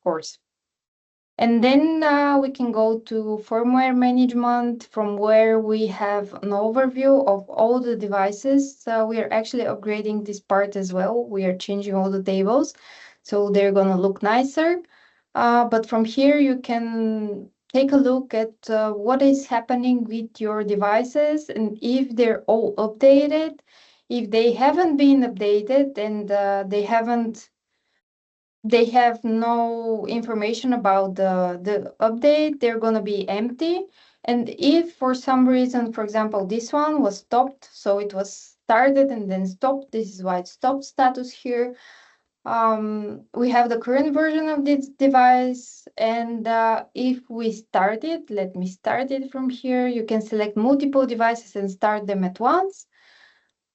course. And then we can go to firmware management, from where we have an overview of all the devices. We are actually upgrading this part as well. We are changing all the tables, so they're going to look nicer. But from here, you can take a look at what is happening with your devices and if they're all updated. If they haven't been updated and they have no information about the update, they're going to be empty. And if for some reason, for example, this one was stopped, so it was started and then stopped, this is why it's stopped status here. We have the current version of this device, and if we start it, let me start it from here. You can select multiple devices and start them at once.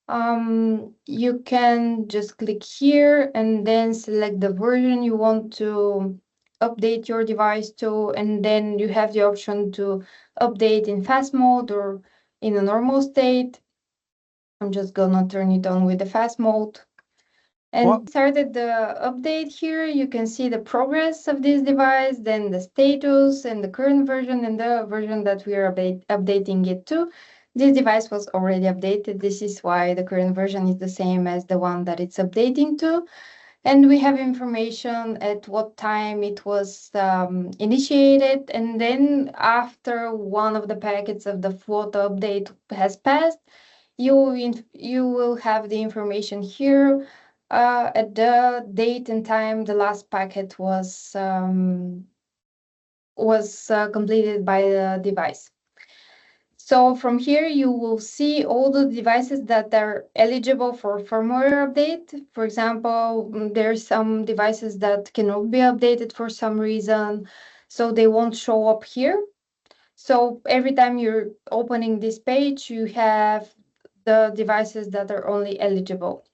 You can just click here and then select the version you want to update your device to, and then you have the option to update in fast mode or in a normal state. I'm just gonna turn it on with the fast mode. And started the update here. You can see the progress of this device, then the status and the current version and the version that we are updating it to. This device was already updated. This is why the current version is the same as the one that it's updating to. And we have information at what time it was initiated. And then after one of the packets of the photo update has passed, you will have the information here at the date and time the last packet was completed by the device. So from here, you will see all the devices that are eligible for firmware update. For example, there's some devices that cannot be updated for some reason, so they won't show up here. So every time you're opening this page, you have the devices that are only eligible.